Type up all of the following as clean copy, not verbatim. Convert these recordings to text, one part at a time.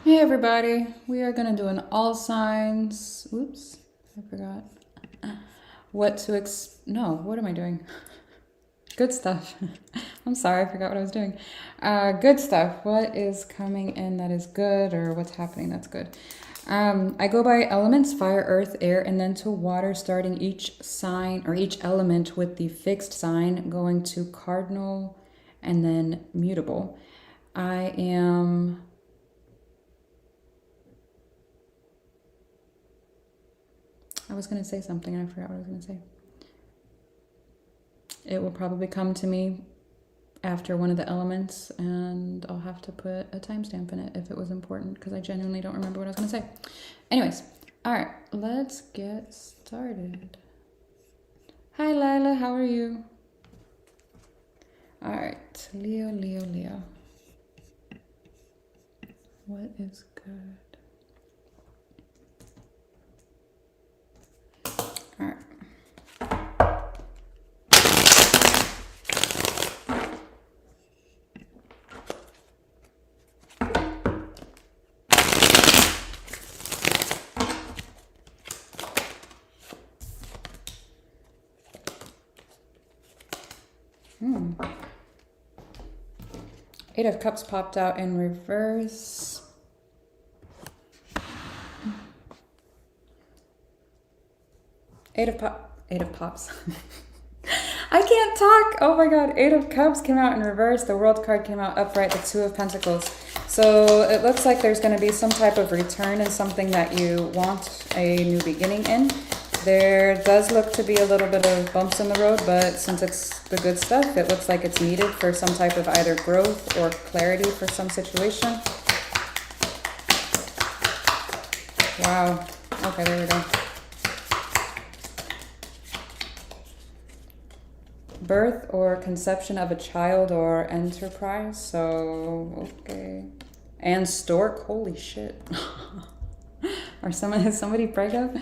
Hey everybody, we are going to do an all signs. Oops, I forgot. What to no, what am I doing? Good stuff. I'm sorry, I forgot what I was doing. Good stuff. What is coming in that is good, or what's happening that's good? I go by elements: fire, earth, air, and then to water, starting each sign or each element with the fixed sign, going to cardinal and then mutable. I was going to say something and I forgot what I was going to say. It will probably come to me after one of the elements, and I'll have to put a timestamp in it if it was important, because I genuinely don't remember what I was going to say. Anyways, all right, let's get started. Hi, Lila, how are you? All right, Leo, Leo, Leo. What is good? All right. Eight of Cups popped out in reverse. Eight of Pops. I can't talk. Oh my god. Eight of Cups came out in reverse. The World card came out upright. The Two of Pentacles. So it looks like there's going to be some type of return in something that you want a new beginning in. There does look to be a little bit of bumps in the road, but since it's the good stuff, it looks like it's needed for some type of either growth or clarity for some situation. Wow. Okay, there we go. Birth or conception of a child or enterprise. So, okay. And stork. Holy shit. Or is somebody pregnant?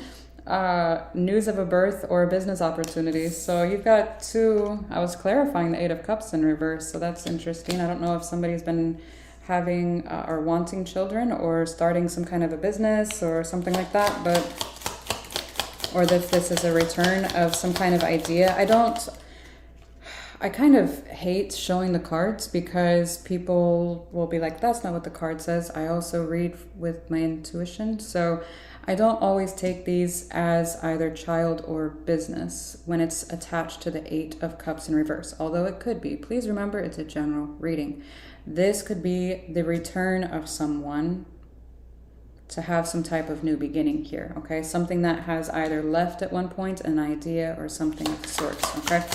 News of a birth or a business opportunity. So you've got two. I was clarifying the Eight of Cups in reverse, so that's interesting. I don't know if somebody's been having or wanting children or starting some kind of a business or something like that, but or if this is a return of some kind of idea. I kind of hate showing the cards because people will be like, that's not what the card says. I also read with my intuition, so I don't always take these as either child or business when it's attached to the Eight of Cups in reverse, although it could be. Please remember, it's a general reading. This could be the return of someone to have some type of new beginning here, okay? Something that has either left at one point, an idea, or something of the sorts, okay?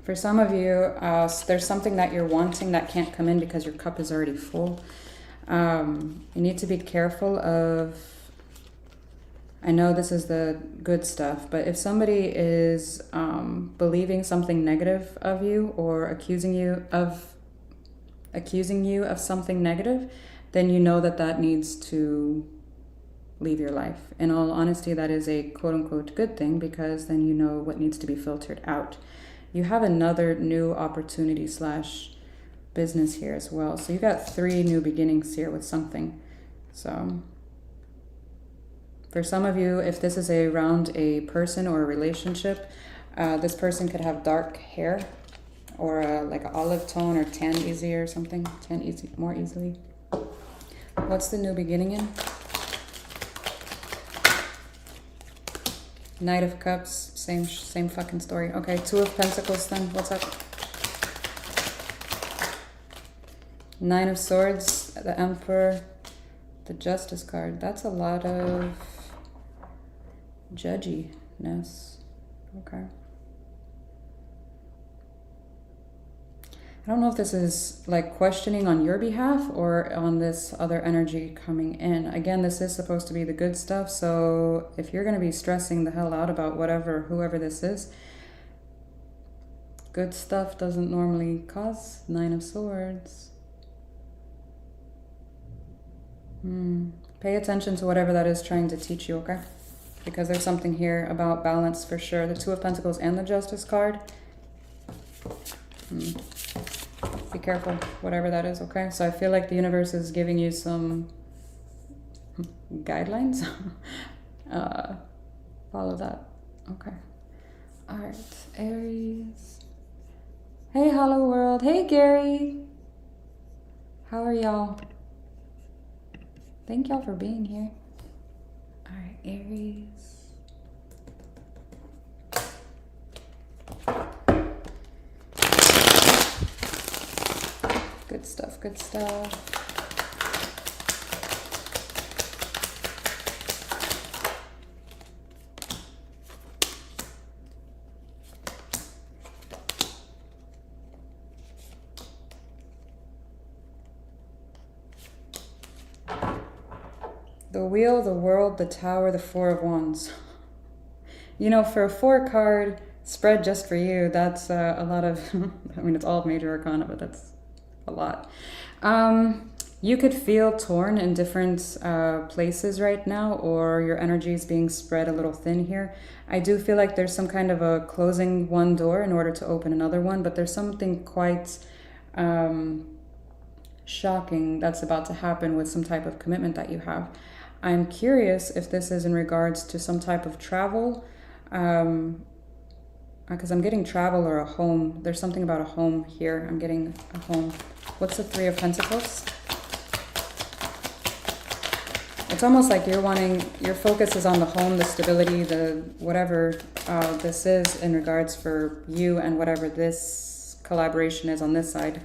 For some of you, there's something that you're wanting that can't come in because your cup is already full. You need to be careful of, I know this is the good stuff, but if somebody is believing something negative of you or accusing you of something negative, then you know that needs to leave your life. In all honesty, that is a quote-unquote good thing, because then you know what needs to be filtered out. You have another new opportunity / business here as well. So you got 3 new beginnings here with something. So for some of you, if this is around a person or a relationship, this person could have dark hair or like an olive tone or tan easy or something. Tan easy, more easily. What's the new beginning in? Knight of Cups, same fucking story. Okay, Two of Pentacles then, what's up? Nine of Swords, the Emperor, the Justice card. That's a lot of judginess. Okay. I don't know if this is like questioning on your behalf or on this other energy coming in. Again, this is supposed to be the good stuff. So if you're going to be stressing the hell out about whoever this is, good stuff doesn't normally cause Nine of Swords. Pay attention to whatever that is trying to teach you, okay? Because there's something here about balance for sure. The Two of Pentacles and the Justice card. Be careful, whatever that is, okay? So I feel like the universe is giving you some guidelines. Follow that. Okay. All right, Aries. Hey, Hollow World. Hey, Gary. How are y'all? Thank y'all for being here. All right, Aries. Good stuff, good stuff. The Wheel, the World, the Tower, the Four of Wands. You know, for a 4-card spread just for you, that's a lot of, I mean, it's all major arcana, but that's a lot. You could feel torn in different places right now, or your energy is being spread a little thin here. I do feel like there's some kind of a closing one door in order to open another one, but there's something quite shocking that's about to happen with some type of commitment that you have. I'm curious if this is in regards to some type of travel, because I'm getting travel or a home. There's something about a home here. I'm getting a home. What's the Three of Pentacles? It's almost like you're wanting, your focus is on the home, the stability, the whatever this is in regards for you and whatever this collaboration is on this side.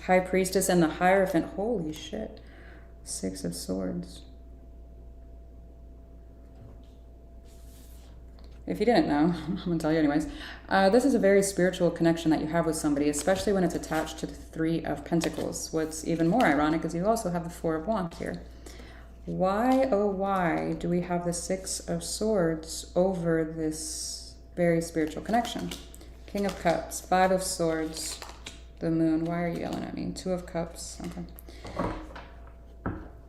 High Priestess and the Hierophant. Holy shit. Six of Swords. If you didn't know, I'm going to tell you anyways. This is a very spiritual connection that you have with somebody, especially when it's attached to the Three of Pentacles. What's even more ironic is you also have the Four of Wands here. Why, oh why, do we have the Six of Swords over this very spiritual connection? King of Cups, Five of Swords, the Moon. Why are you yelling at me? Two of Cups. Okay.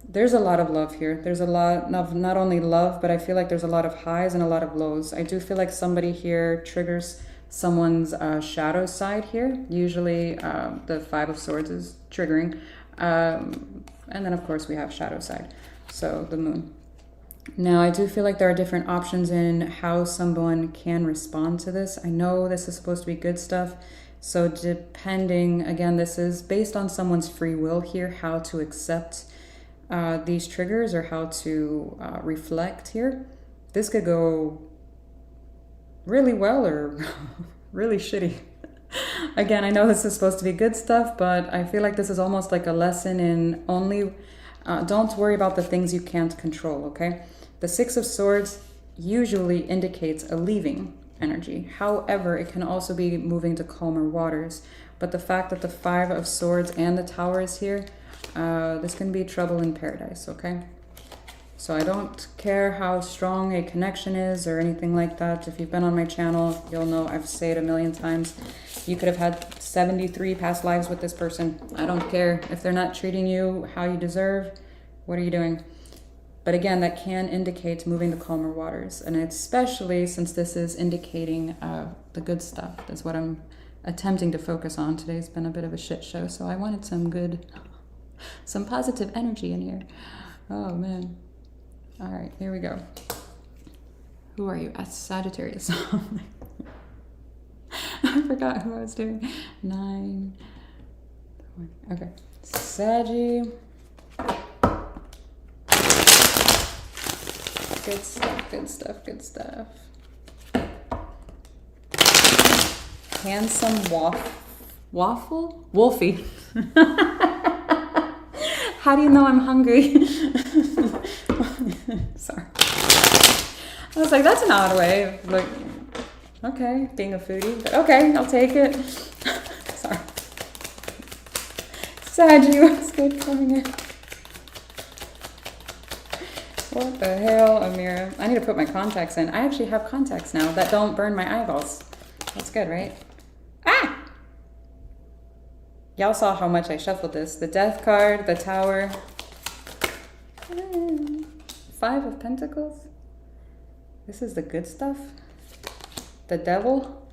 There's a lot of love here. There's a lot of not only love, but I feel like there's a lot of highs and a lot of lows. I do feel like somebody here triggers someone's shadow side here. Usually the Five of Swords is triggering. And then, of course, we have shadow side. So the Moon. Now, I do feel like there are different options in how someone can respond to this. I know this is supposed to be good stuff. So depending, again, this is based on someone's free will here, how to accept these triggers or how to reflect here. This could go really well or really shitty. Again, I know this is supposed to be good stuff, but I feel like this is almost like a lesson in only don't worry about the things you can't control, okay? The Six of Swords usually indicates a leaving energy. However, it can also be moving to calmer waters. But the fact that the Five of Swords and the Tower is here, this can be trouble in paradise, okay? So I don't care how strong a connection is or anything like that. If you've been on my channel, you'll know I've said it a million times. You could have had 73 past lives with this person. I don't care. If they're not treating you how you deserve, what are you doing? But again, that can indicate moving to calmer waters. And especially since this is indicating the good stuff. That's what I'm attempting to focus on. Today's been a bit of a shit show, so I wanted some good, some positive energy in here. Oh, man. All right, here we go. Who are you? Sagittarius. I forgot who I was doing. 9. Okay. Saggy. Good stuff, good stuff, good stuff. Handsome waffle? Wolfie. How do you know I'm hungry? Sorry. I was like, that's an odd way of like, okay, being a foodie, but okay, I'll take it. Sorry. Saggy, what's good coming in? What the hell, Amira? I need to put my contacts in. I actually have contacts now that don't burn my eyeballs. That's good, right? Ah! Y'all saw how much I shuffled this. The Death card, the Tower. Five of Pentacles. This is the good stuff. The Devil.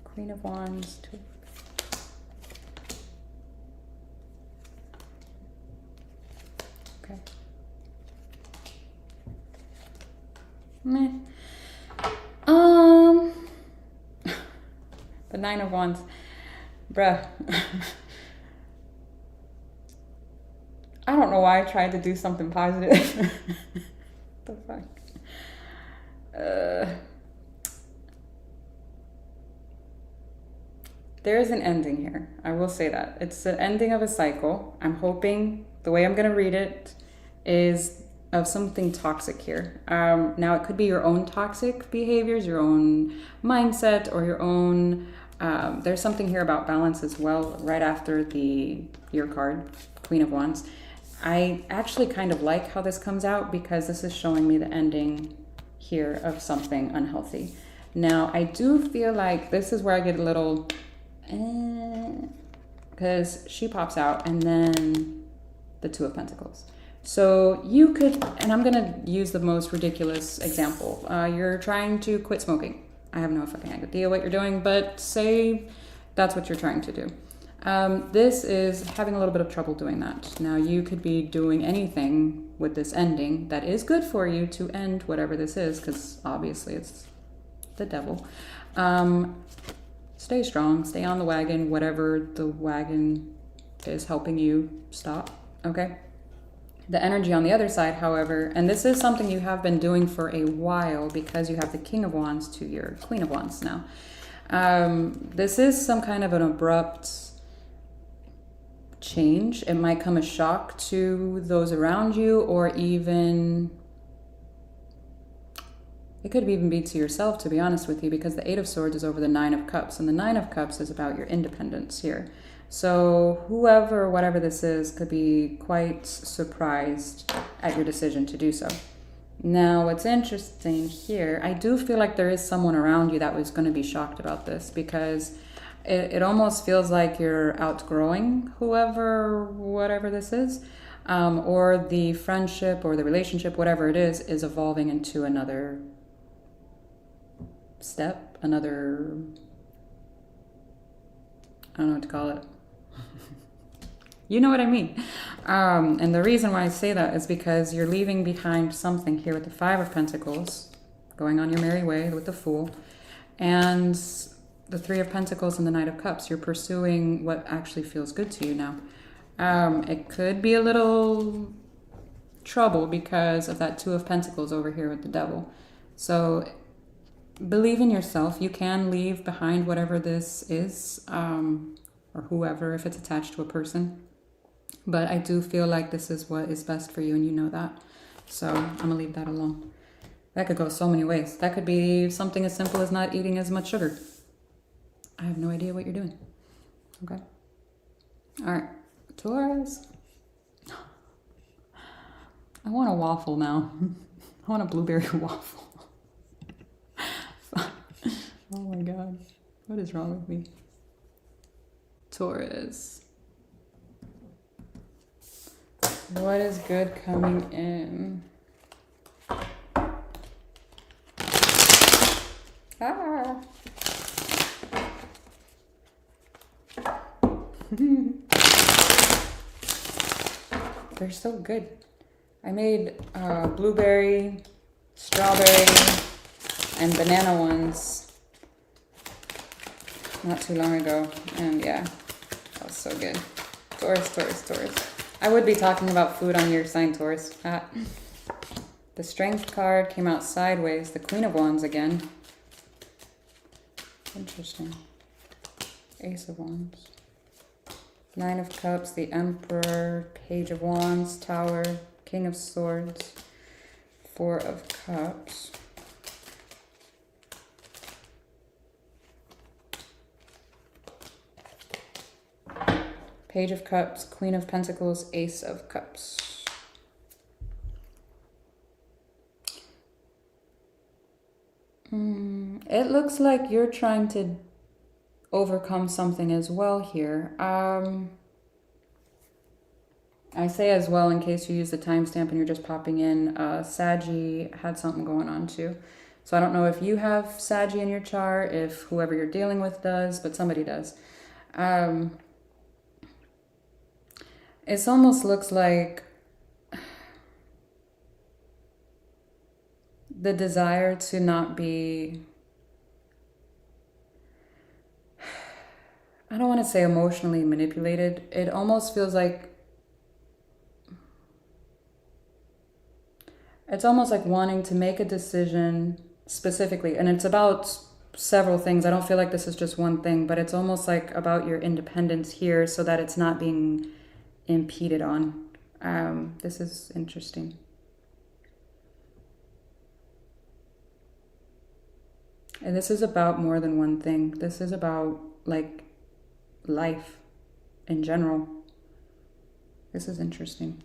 Queen of Wands. Two. Okay. Meh. The Nine of Wands. Bruh. I don't know why I tried to do something positive. The fuck? There is an ending here. I will say that. It's the ending of a cycle. I'm hoping the way I'm going to read it is of something toxic here. Now, it could be your own toxic behaviors, your own mindset, or your own... there's something here about balance as well, right after your card, Queen of Wands. I actually kind of like how this comes out because this is showing me the ending here of something unhealthy. Now, I do feel like this is where I get a little... because she pops out, and then the Two of Pentacles. So you could, and I'm gonna use the most ridiculous example. You're trying to quit smoking. I have no fucking idea what you're doing, but say that's what you're trying to do. This is having a little bit of trouble doing that. Now, you could be doing anything with this ending that is good for you to end whatever this is, because obviously it's the Devil. Stay strong, stay on the wagon, whatever the wagon is helping you stop, okay? The energy on the other side, however, and this is something you have been doing for a while because you have the King of Wands to your Queen of Wands now. This is some kind of an abrupt change. It might come as shock to those around you, or even... it could even be to yourself, to be honest with you, because the Eight of Swords is over the Nine of Cups, and the Nine of Cups is about your independence here. So whoever, whatever this is, could be quite surprised at your decision to do so. Now, what's interesting here, I do feel like there is someone around you that was going to be shocked about this, because it almost feels like you're outgrowing whoever, whatever this is, or the friendship or the relationship, whatever it is evolving into another step, another, I don't know what to call it. You know what I mean. And the reason why I say that is because you're leaving behind something here with the Five of Pentacles, going on your merry way with the Fool, and the Three of Pentacles and the Knight of Cups. You're pursuing what actually feels good to you now. It could be a little trouble because of that Two of Pentacles over here with the Devil. So believe in yourself. You can leave behind whatever this is, or whoever, if it's attached to a person. But I do feel like this is what is best for you, and you know that. So I'm gonna leave that alone. That could go so many ways. That could be something as simple as not eating as much sugar. I have no idea what you're doing. Okay. All right, Taurus. I want a waffle now. I want a blueberry waffle. Oh my God. What is wrong with me? Taurus. What is good coming in? Ah. They're so good. I made blueberry, strawberry, and banana ones not too long ago, and yeah, that was so good. Taurus, Taurus, Taurus. I would be talking about food on your sign, Taurus. The Strength card came out sideways. The Queen of Wands again. Interesting. Ace of Wands. Nine of Cups, the Emperor, Page of Wands, Tower, King of Swords, Four of Cups. Page of Cups, Queen of Pentacles, Ace of Cups. It looks like you're trying to overcome something as well here. I say as well, in case you use the timestamp and you're just popping in, Saggy had something going on too. So I don't know if you have Saggy in your chart, if whoever you're dealing with does, but somebody does. It almost looks like the desire to not be, I don't want to say emotionally manipulated. It almost feels like it's almost like wanting to make a decision specifically, and it's about several things. I don't feel like this is just one thing, but it's almost like about your independence here so that it's not being impeded on. This is interesting. And this is about more than one thing. This is about like life in general. This is interesting.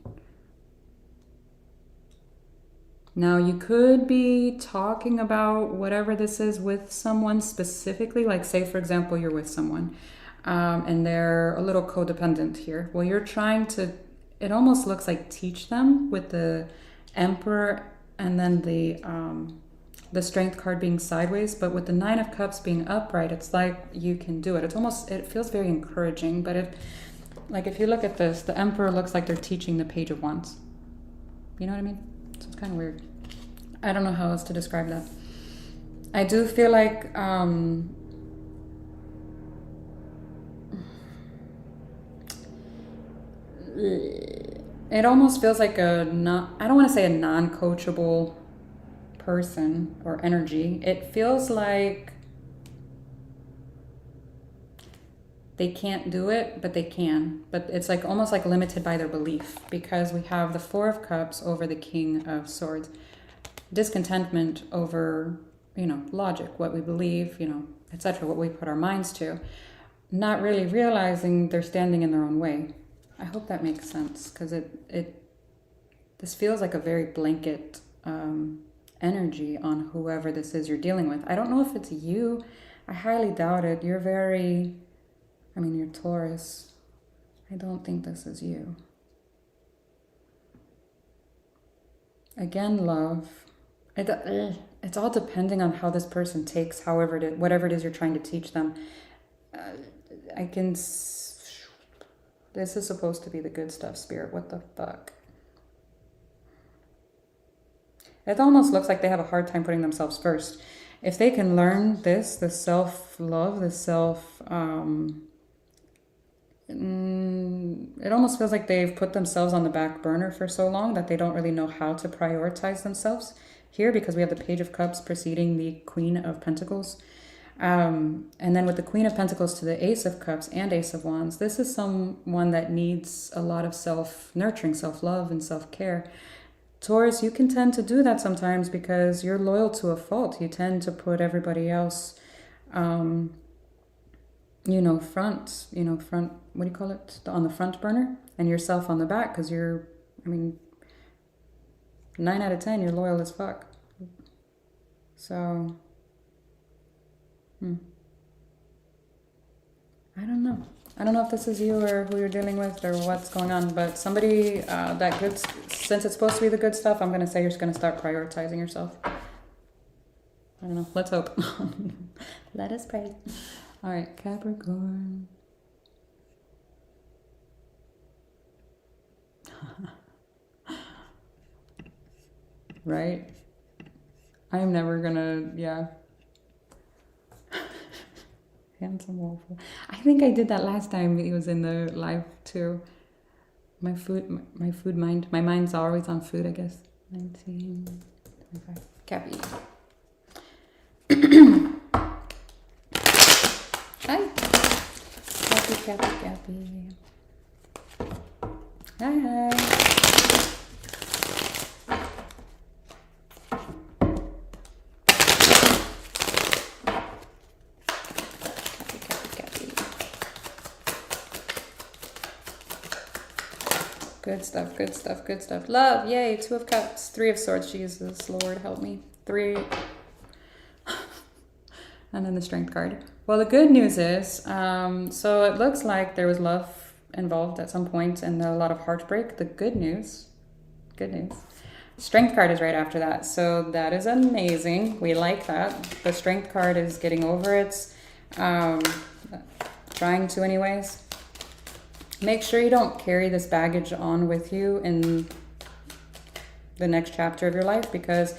Now, you could be talking about whatever this is with someone specifically, like say, for example, you're with someone and they're a little codependent here. Well, you're trying to, it almost looks like teach them with the Emperor and then the Strength card being sideways, but with the Nine of Cups being upright, it's like you can do it. It's almost, it feels very encouraging, but it, like if you look at this, the Emperor looks like they're teaching the Page of Wands. You know what I mean? So it's kind of weird. I don't know how else to describe that. I do feel like it almost feels like a not, I don't want to say a non-coachable person or energy. It feels like they can't do it, but they can. But it's like almost like limited by their belief, because we have the Four of Cups over the King of Swords. Discontentment over, you know, logic, what we believe, you know, etc., what we put our minds to. Not really realizing they're standing in their own way. I hope that makes sense, because this feels like a very blanket energy on whoever this is you're dealing with. I don't know if it's you. I highly doubt it. You're very, I mean, you're Taurus. I don't think this is you. Again, love. It's all depending on how this person takes, however it is, whatever it is you're trying to teach them. This is supposed to be the good stuff, Spirit. What the fuck? It almost looks like they have a hard time putting themselves first. If they can learn this, the self-love, the self... it almost feels like they've put themselves on the back burner for so long that they don't really know how to prioritize themselves here, because we have the Page of Cups preceding the Queen of Pentacles. And then with the Queen of Pentacles to the Ace of Cups and Ace of Wands, this is someone that needs a lot of self-nurturing, self-love, and self-care. Taurus, you can tend to do that sometimes because you're loyal to a fault. You tend to put everybody else, front, what do you call it? On the front burner, and yourself on the back, because you're, 9 out of 10, you're loyal as fuck. So, I don't know. I don't know if this is you or who you're dealing with or what's going on, but somebody that good, since it's supposed to be the good stuff, I'm going to say you're just going to start prioritizing yourself. I don't know. Let's hope. Let us pray. All right, Capricorn. Right? I'm never gonna, handsome waffle. I think I did that last time he was in the live too. My mind's always on food, I guess. 1925. Cappy. Hi. Cappy. Hi. Good stuff. Love, yay, 2 of Cups, 3 of Swords, Jesus, Lord, help me. 3. And then the Strength card. Well, the good news is, so it looks like there was love involved at some point and a lot of heartbreak. The good news, Strength card is right after that. So that is amazing. We like that. The Strength card is getting over it. Trying to anyways. Make sure you don't carry this baggage on with you in the next chapter of your life, because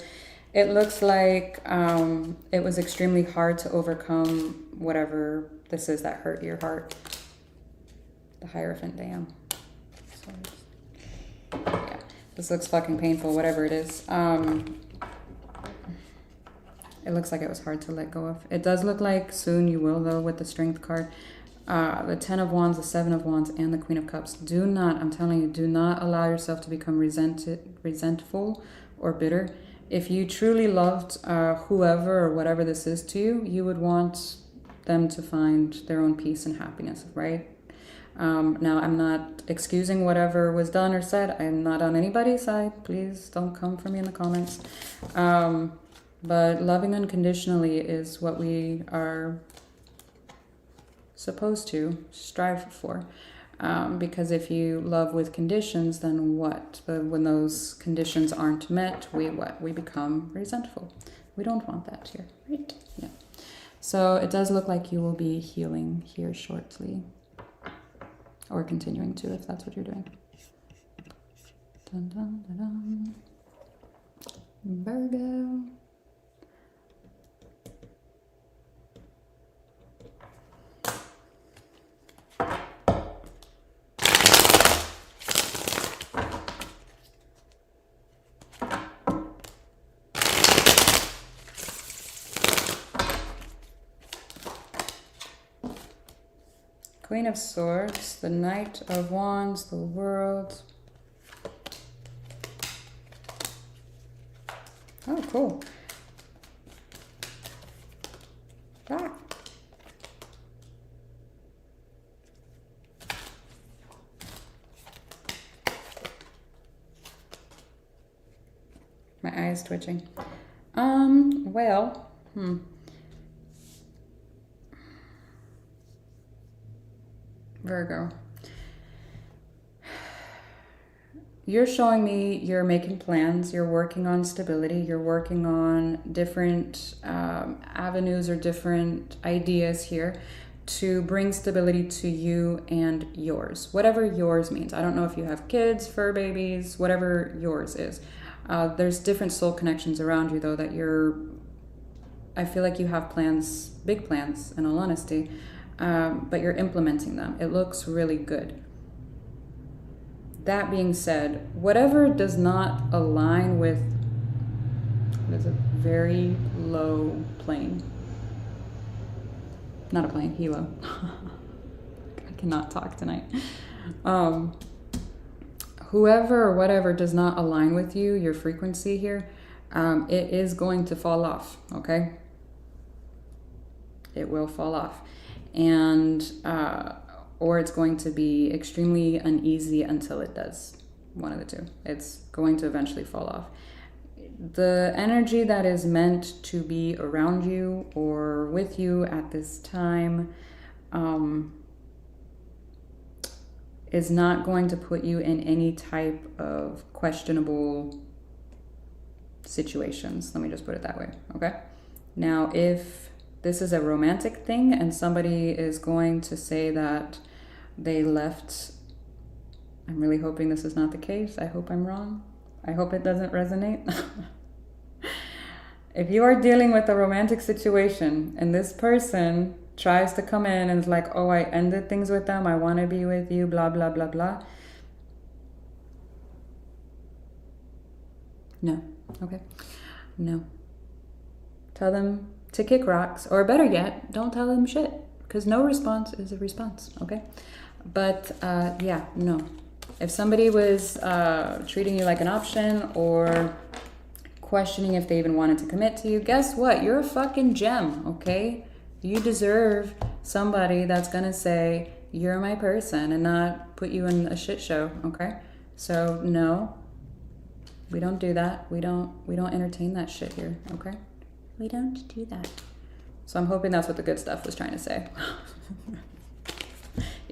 it looks like it was extremely hard to overcome whatever this is that hurt your heart. The Hierophant, damn. So, yeah, this looks fucking painful, whatever it is. It looks like it was hard to let go of. It does look like soon you will, though, with the Strength card. The 10 of Wands, the 7 of Wands, and the Queen of Cups. Do not, I'm telling you, do not allow yourself to become resentful or bitter. If you truly loved whoever or whatever this is to you, you would want them to find their own peace and happiness, right? Now, I'm not excusing whatever was done or said. I'm not on anybody's side. Please don't come for me in the comments. But loving unconditionally is what we are supposed to strive for. Because if you love with conditions, then what? When those conditions aren't met, we become resentful. We don't want that here, right? Yeah. So it does look like you will be healing here shortly. Or continuing to, if that's what you're doing. Dun, dun, dun, dun. Virgo. Queen of Swords, the Knight of Wands, the World. Oh, cool. Ah. My eyes twitching. Well, Virgo, you're showing me you're making plans, you're working on stability, you're working on different avenues or different ideas here to bring stability to you and yours, whatever yours means. I don't know if you have kids, fur babies, whatever yours is. There's different soul connections around you, though, that I feel like you have plans, big plans, in all honesty. But you're implementing them. It looks really good. That being said, whatever does not align with, there's a very low plane. Not a plane, helo. I cannot talk tonight. Whoever or whatever does not align with you, your frequency here, it is going to fall off, okay? It will fall off. And or it's going to be extremely uneasy until it does. One of the two. It's going to eventually fall off. The energy that is meant to be around you or with you at this time is not going to put you in any type of questionable situations. Let me just put it that way, okay? Now, if this is a romantic thing and somebody is going to say that they left, I'm really hoping this is not the case. I hope I'm wrong. I hope it doesn't resonate. If you are dealing with a romantic situation and this person tries to come in and is like, oh, I ended things with them, I want to be with you, blah, blah, blah, blah. No. Okay. No. Tell them to kick rocks, or better yet, don't tell them shit, because no response is a response, okay? But yeah, no. If somebody was treating you like an option or questioning if they even wanted to commit to you, guess what? You're a fucking gem, okay? You deserve somebody that's gonna say, you're my person, and not put you in a shit show, okay? So no, we don't do that. We don't entertain that shit here, okay? We don't do that. So I'm hoping that's what the good stuff was trying to say.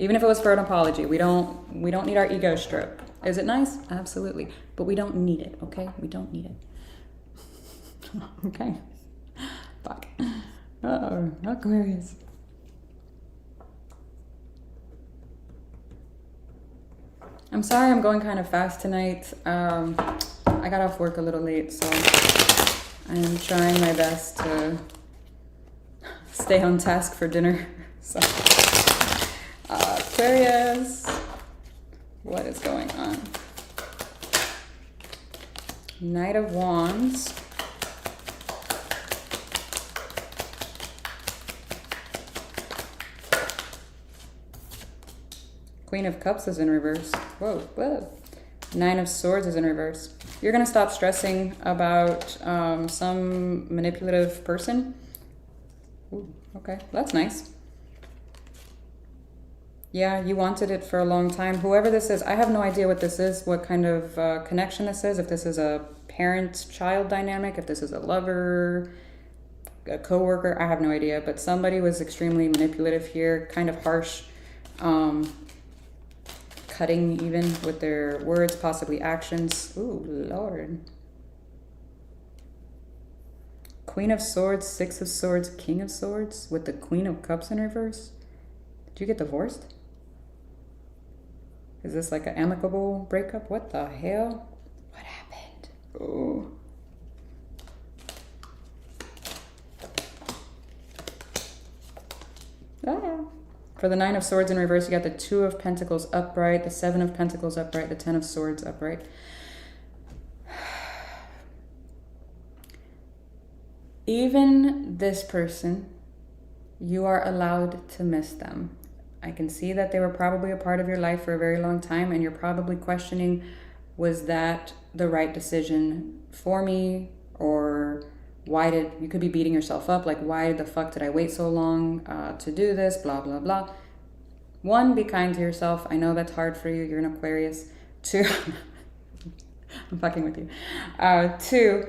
Even if it was for an apology, we don't need our ego stroked. Is it nice? Absolutely. But we don't need it, okay? We don't need it. Okay. Fuck. Uh-oh, Aquarius. I'm sorry I'm going kind of fast tonight. I got off work a little late, so I'm trying my best to stay on task for dinner. So, Aquarius, what is going on? Knight of Wands. Queen of Cups is in reverse. Whoa, whoa. Nine of Swords is in reverse. You're going to stop stressing about some manipulative person. Ooh, okay, that's nice. Yeah, you wanted it for a long time. Whoever this is, I have no idea what this is, what kind of connection this is. If this is a parent-child dynamic, if this is a lover, a coworker, I have no idea. But somebody was extremely manipulative here, kind of harsh. Cutting even with their words, possibly actions. Ooh, Lord. Queen of Swords, Six of Swords, King of Swords with the Queen of Cups in reverse. Did you get divorced? Is this like an amicable breakup? What the hell? What happened? Oh. Ah. For the Nine of Swords in reverse, you got the Two of Pentacles upright, the Seven of Pentacles upright, the Ten of Swords upright. Even this person, you are allowed to miss them. I can see that they were probably a part of your life for a very long time, and you're probably questioning, was that the right decision for me? Or you could be beating yourself up, like, why the fuck did I wait so long to do this, blah, blah, blah. One, be kind to yourself. I know that's hard for you. You're an Aquarius. Two, I'm fucking with you. Two,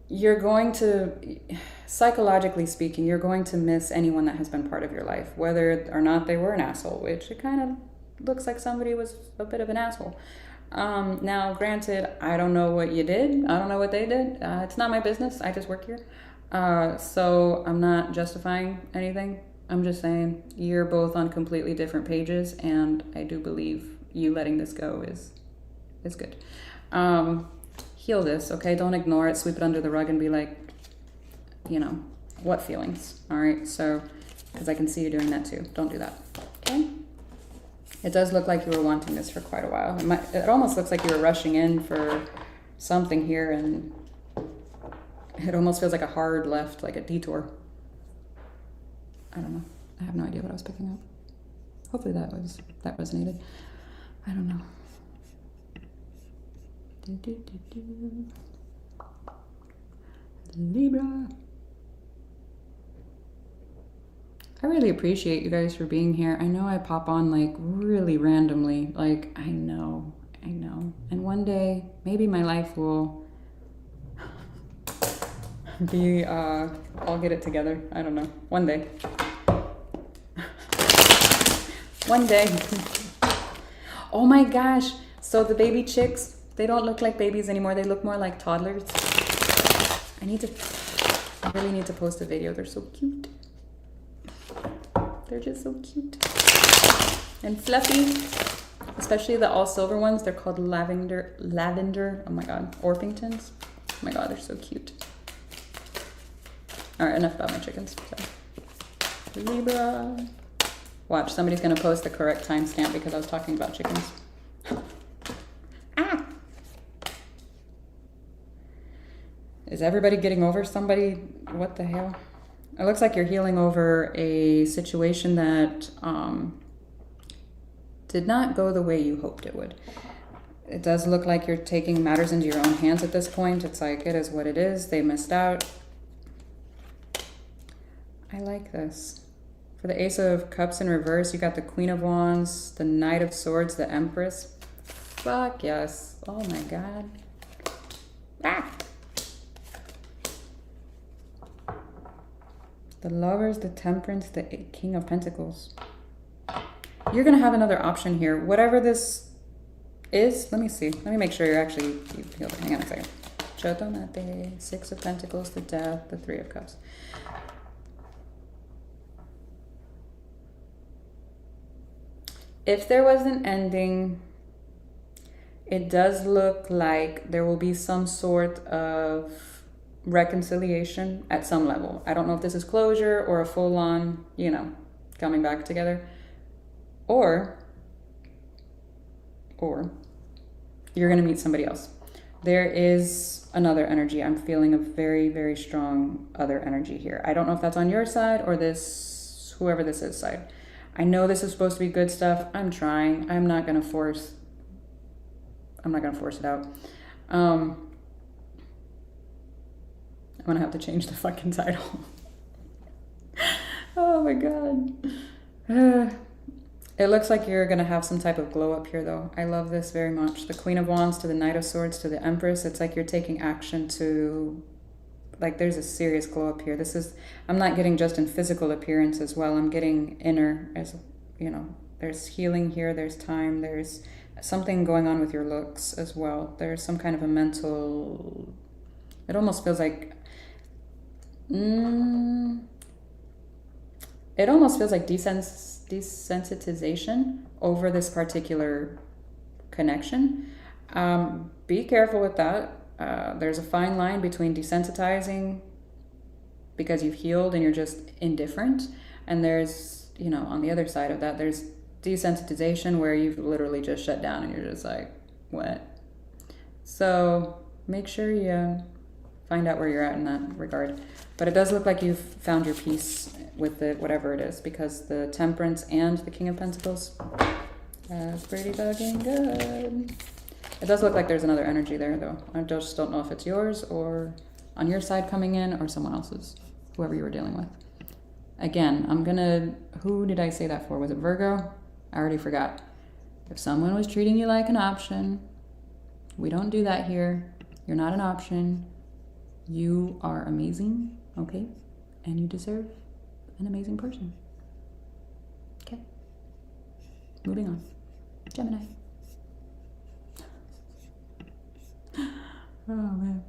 you're going to, psychologically speaking, you're going to miss anyone that has been part of your life, whether or not they were an asshole, which it kind of looks like somebody was a bit of an asshole. Now, granted, I don't know what you did. I don't know what they did. It's not my business. I just work here. So I'm not justifying anything. I'm just saying you're both on completely different pages, and I do believe you letting this go is good. Heal this, okay? Don't ignore it, sweep it under the rug and be like, you know, what feelings? All right, so, because I can see you doing that too. Don't do that, okay? It does look like you were wanting this for quite a while. It almost looks like you were rushing in for something here, and it almost feels like a hard left, like a detour. I don't know. I have no idea what I was picking up. Hopefully that resonated. I don't know. Libra. I really appreciate you guys for being here. I know I pop on like really randomly. Like, I know. And one day, maybe my life will be, I'll get it together. I don't know. One day. One day. Oh my gosh. So the baby chicks, they don't look like babies anymore. They look more like toddlers. I really need to post a video. They're so cute. They're just so cute. And fluffy. Especially the all silver ones. They're called lavender. Oh my God. Orpingtons. Oh my God, they're so cute. All right, enough about my chickens. Sorry. Libra. Watch, somebody's gonna post the correct timestamp because I was talking about chickens. Ah! Is everybody getting over somebody? What the hell? It looks like you're healing over a situation that did not go the way you hoped it would. It does look like you're taking matters into your own hands at this point. It's like, it is what it is. They missed out. I like this. For the Ace of Cups in reverse, you got the Queen of Wands, the Knight of Swords, the Empress. Fuck yes. Oh my God. Ah! The Lovers, the Temperance, the King of Pentacles. You're going to have another option here. Whatever this is, let me see. Let me make sure you're actually, you feel it. Hang on a second. Chotomate, Six of Pentacles, the Death, the Three of Cups. If there was an ending, it does look like there will be some sort of reconciliation at some level. I don't know if this is closure or a full-on, you know, coming back together. Or you're going to meet somebody else. There is another energy. I'm feeling a very, very strong other energy here. I don't know if that's on your side or this, whoever this is side. I know this is supposed to be good stuff. I'm trying. I'm not going to force it out. I'm going to have to change the fucking title. Oh my God. It looks like you're going to have some type of glow up here, though. I love this very much. The Queen of Wands to the Knight of Swords to the Empress. It's like you're taking action to, like, there's a serious glow up here. This is, I'm not getting just in physical appearance as well. I'm getting inner, as, you know, there's healing here. There's time. There's something going on with your looks as well. There's some kind of a mental, it almost feels like, it almost feels like desensitization over this particular connection. Be careful with that. There's a fine line between desensitizing because you've healed and you're just indifferent. And there's, you know, on the other side of that, there's desensitization where you've literally just shut down and you're just like, what? So make sure you find out where you're at in that regard. But it does look like you've found your peace with it, whatever it is, because the Temperance and the King of Pentacles, that's pretty fucking good. It does look like there's another energy there, though. I just don't know if it's yours or on your side coming in or someone else's, whoever you were dealing with. Again, who did I say that for? Was it Virgo? I already forgot. If someone was treating you like an option, we don't do that here. You're not an option. You are amazing, okay? And you deserve an amazing person. Okay. Moving on. Gemini. Oh, man.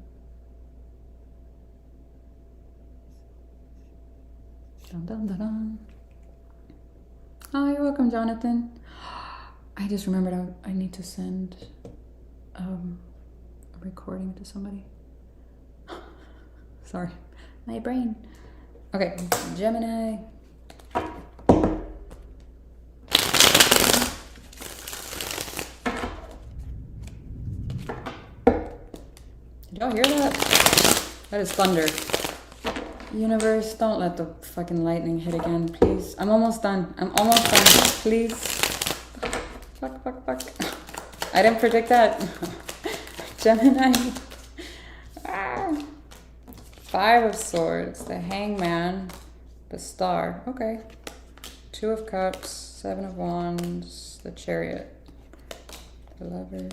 Dun, dun, dun, dun. Oh, you're welcome, Jonathan. I just remembered I need to send a recording to somebody. Sorry, my brain. Okay, Gemini. Did y'all hear that? That is thunder. Universe, don't let the fucking lightning hit again, please. I'm almost done. Please. Fuck. I didn't predict that. Gemini. Five of Swords, the Hangman, the Star. Okay. Two of Cups, Seven of Wands, the Chariot, the Lovers.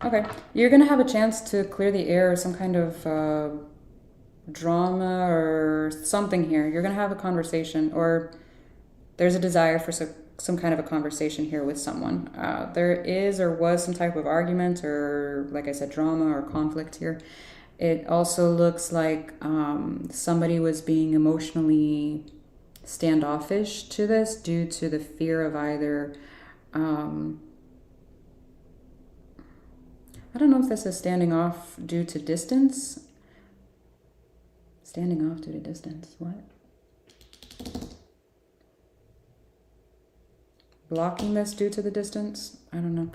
Okay, you're gonna have a chance to clear the air, some kind of drama or something here. You're gonna have a conversation, or there's a desire for some kind of a conversation here with someone. There is or was some type of argument or, like I said, drama or conflict here. It also looks like somebody was being emotionally standoffish to this due to the fear of either, I don't know if this is standing off due to distance. Standing off due to distance, what? Blocking this due to the distance? I don't know.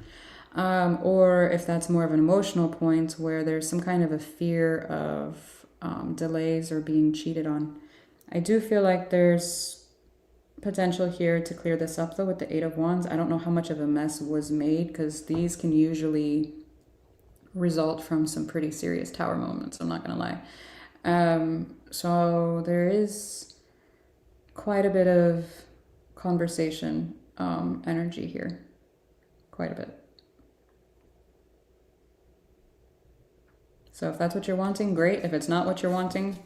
Or if that's more of an emotional point where there's some kind of a fear of delays or being cheated on. I do feel like there's potential here to clear this up, though, with the Eight of Wands. I don't know how much of a mess was made, because these can usually result from some pretty serious tower moments, I'm not going to lie. So there is quite a bit of conversation energy here. Quite a bit. So if that's what you're wanting, great. If it's not what you're wanting,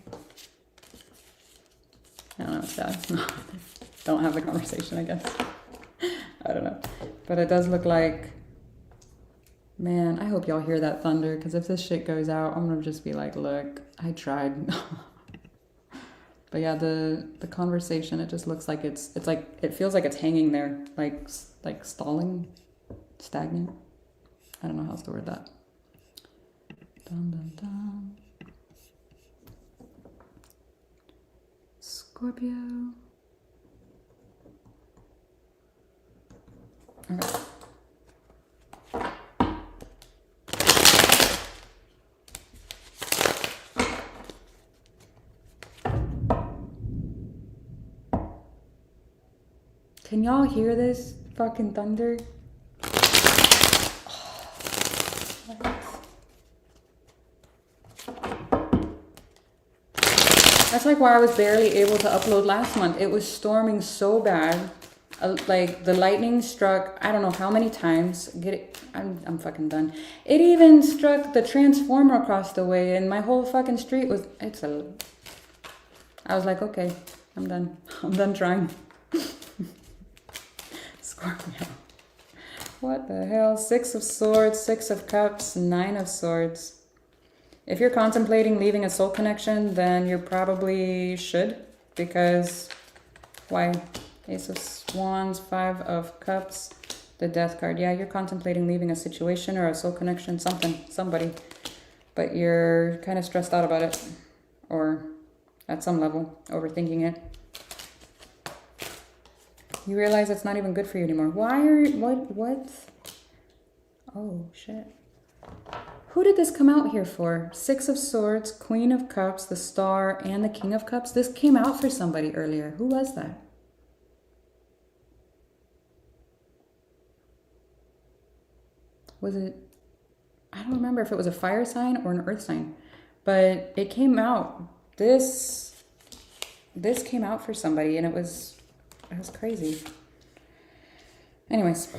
I don't know, it's sad. Don't have the conversation, I guess. I don't know. But it does look like, man, I hope y'all hear that thunder, because if this shit goes out, I'm going to just be like, look, I tried. But yeah, the conversation, it just looks like it's like, it feels like it's hanging there, like stalling, stagnant. I don't know how else to word that. Dun, dun, dun. Scorpio. Okay. Can y'all hear this fucking thunder? That's like why I was barely able to upload last month. It was storming so bad. Like the lightning struck, I don't know how many times. Get it? I'm fucking done. It even struck the transformer across the way, and my whole fucking street was. I was like, okay, I'm done. I'm done trying. Scorpio. What the hell? 6 of Swords, 6 of Cups, 9 of Swords. If you're contemplating leaving a soul connection, then you probably should, because why? Ace of Wands, 5 of Cups, the Death card. Yeah, you're contemplating leaving a situation or a soul connection, somebody, but you're kind of stressed out about it, or at some level, overthinking it. You realize it's not even good for you anymore. What? Oh, shit. Who did this come out here for? 6 of Swords, Queen of Cups, the Star, and the King of Cups. This came out for somebody earlier. Who was that? Was it... I don't remember if it was a fire sign or an earth sign. But it came out. This came out for somebody, and it was crazy. Anyways...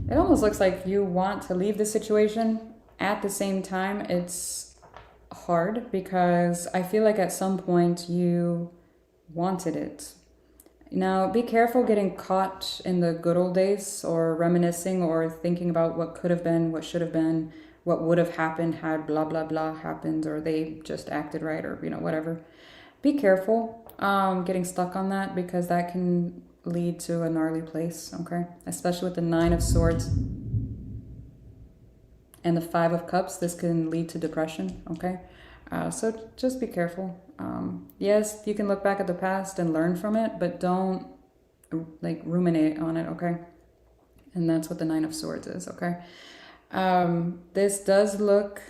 It almost looks like you want to leave the situation. At the same time, it's hard because I feel like at some point you wanted it. Now, be careful getting caught in the good old days or reminiscing or thinking about what could have been, what should have been, what would have happened had blah, blah, blah happened, or they just acted right, or, whatever. Be careful getting stuck on that, because that can lead to a gnarly place, okay? Especially with the 9 of Swords and the 5 of Cups, this can lead to depression, okay? So just be careful. Yes, you can look back at the past and learn from it, but don't ruminate on it, okay? And that's what the 9 of Swords is, okay? This does look...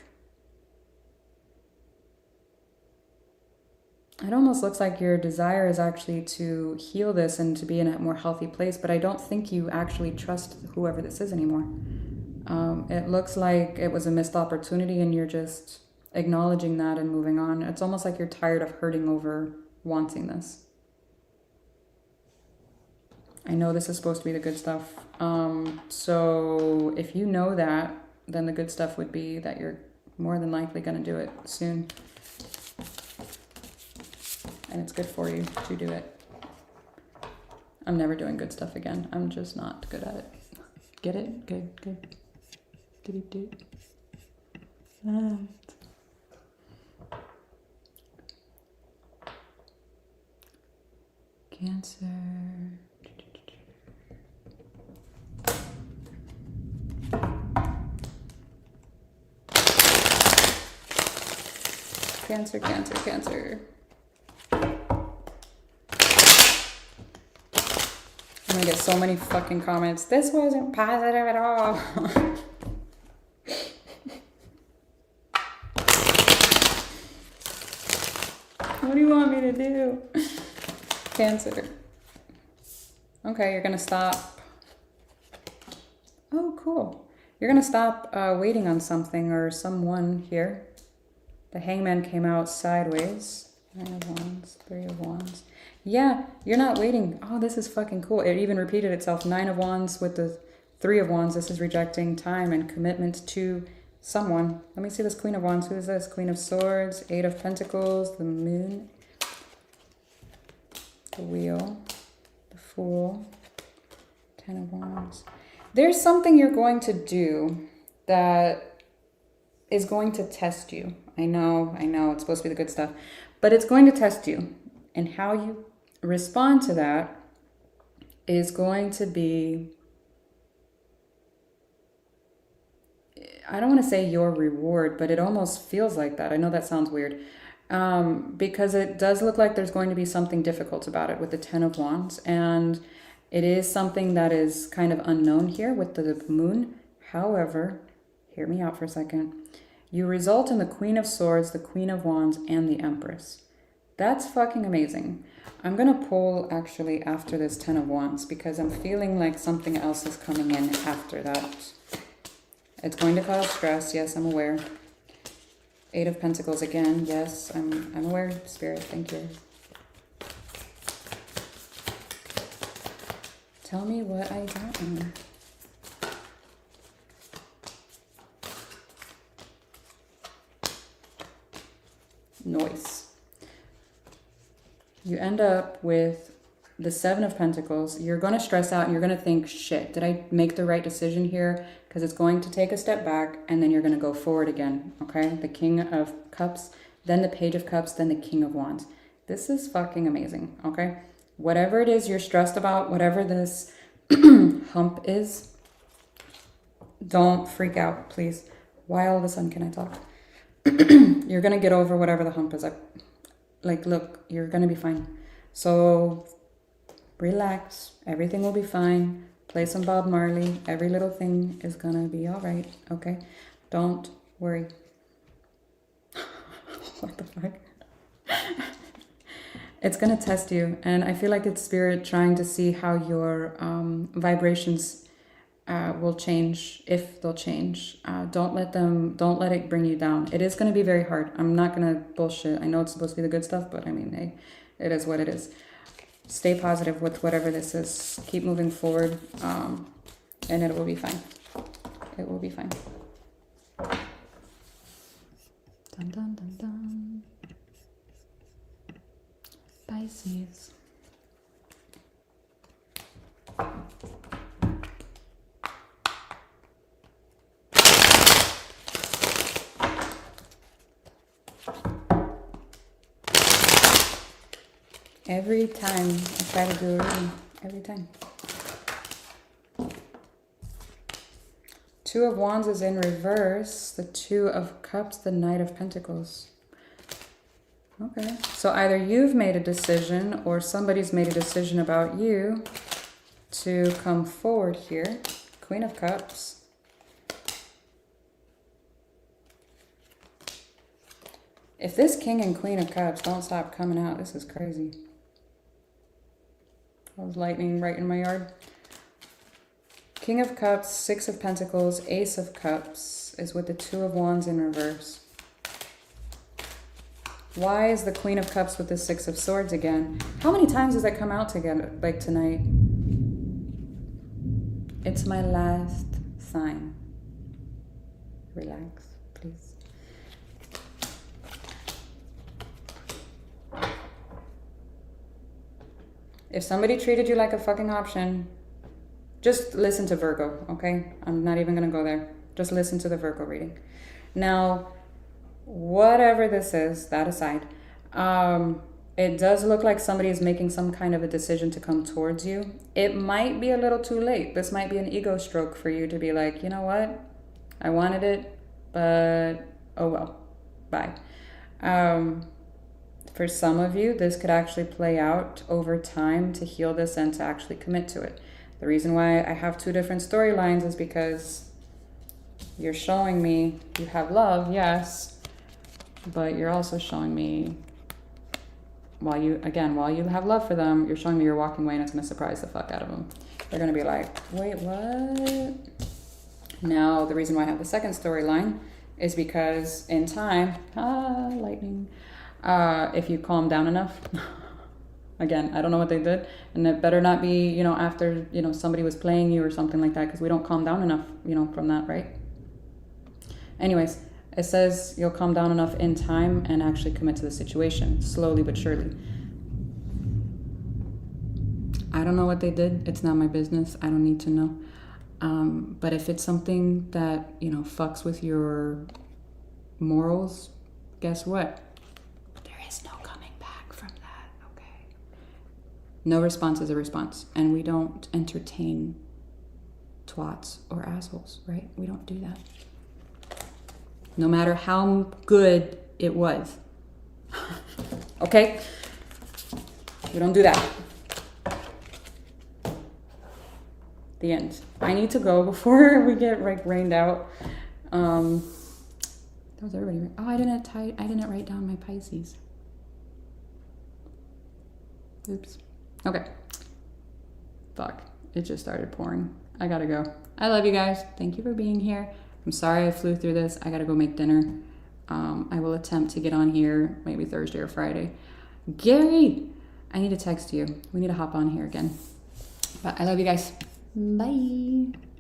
It almost looks like your desire is actually to heal this and to be in a more healthy place, but I don't think you actually trust whoever this is anymore. It looks like it was a missed opportunity and you're just acknowledging that and moving on. It's almost like you're tired of hurting over wanting this. I know this is supposed to be the good stuff. So if you know that, then the good stuff would be that you're more than likely going to do it soon. And it's good for you to do it. I'm never doing good stuff again. I'm just not good at it. Get it? Good. Do. Cancer. Cancer. I'm gonna get so many fucking comments. This wasn't positive at all. What do you want me to do? Cancer. Okay, you're gonna stop. Oh, cool. You're gonna stop waiting on something or someone here. The Hangman came out sideways. 9 of Wands, 3 of Wands. Yeah, you're not waiting. Oh, this is fucking cool. It even repeated itself. 9 of Wands with the Three of Wands, this is rejecting time and commitment to someone. Let me see this Queen of Wands. Who is this? Queen of Swords, Eight of Pentacles, the Moon, the Wheel, the Fool, Ten of Wands. There's something you're going to do that is going to test you. I know, it's supposed to be the good stuff, but it's going to test you. And how you respond to that is going to be, I don't want to say your reward, but it almost feels like that. I know that sounds weird, because it does look like there's going to be something difficult about it with the Ten of Wands. And it is something that is kind of unknown here with the Moon. However, hear me out for a second. You result in the Queen of Swords, the Queen of Wands, and the Empress. That's fucking amazing. I'm going to pull actually after this Ten of Wands because I'm feeling like something else is coming in after that. It's going to cause stress. Yes, I'm aware. Eight of Pentacles again. Yes, I'm aware. Spirit, thank you. Tell me what I got in. Noise. You end up with the Seven of Pentacles. You're going to stress out and you're going to think, shit, did I make the right decision here? Because it's going to take a step back and then you're going to go forward again. Okay. The King of Cups, then the Page of Cups, then the King of Wands. This is fucking amazing. Okay. Whatever it is you're stressed about, whatever this hump is, don't freak out, please. Why all of a sudden can I talk? You're going to get over whatever the hump is. Like, look, you're going to be fine. So relax. Everything will be fine. Play some Bob Marley. Every little thing is going to be all right. Okay? Don't worry. What the fuck? It's going to test you. And I feel like it's Spirit trying to see how your vibrations will change, if they'll change. Don't let it bring you down. It is going to be very hard. I'm not going to bullshit. I know it's supposed to be the good stuff, but I mean, hey, it is what it is. Stay positive with whatever this is. Keep moving forward, and it will be fine. It will be fine. Dun, dun, dun, dun. Pisces. Every time I try to do a reading, every time. Two of Wands is in reverse. The Two of Cups, the Knight of Pentacles. Okay. So either you've made a decision or somebody's made a decision about you to come forward here. Queen of Cups. If this King and Queen of Cups don't stop coming out, this is crazy. That was lightning right in my yard. King of Cups, Six of Pentacles, Ace of Cups is with the Two of Wands in reverse. Why is the Queen of Cups with the Six of Swords again? How many times does that come out together, like tonight? It's my last sign. Relax, please. If somebody treated you like a fucking option, just listen to Virgo, okay? I'm not even going to go there. Just listen to the Virgo reading. Now, whatever this is, that aside, it does look like somebody is making some kind of a decision to come towards you. It might be a little too late. This might be an ego stroke for you to be like, you know what? I wanted it, but oh well, bye. For some of you, this could actually play out over time to heal this and to actually commit to it. The reason why I have two different storylines is because you're showing me you have love, yes, but you're also showing me while you have love for them, you're showing me you're walking away and it's going to surprise the fuck out of them. They're going to be like, wait, what? Now, the reason why I have the second storyline is because in time, lightning, if you calm down enough, Again, I don't know what they did. And it better not be, you know, after, you know, somebody was playing you or something like that, because we don't calm down enough, you know, from that, right? Anyways, it says you'll calm down enough in time and actually commit to the situation, slowly but surely. I don't know what they did. It's not my business. I don't need to know. But if it's something that, you know, fucks with your morals, guess what? There is no coming back from that, okay? No response is a response. And we don't entertain twats or assholes, right? We don't do that. No matter how good it was. Okay? We don't do that. The end. I need to go before we get like rained out. That was everybody. Oh, I didn't write down my Pisces. Oops. Okay. Fuck. It just started pouring. I gotta go. I love you guys. Thank you for being here. I'm sorry I flew through this. I gotta go make dinner. I will attempt to get on here maybe Thursday or Friday. Gary, I need to text you. We need to hop on here again. But I love you guys. Bye.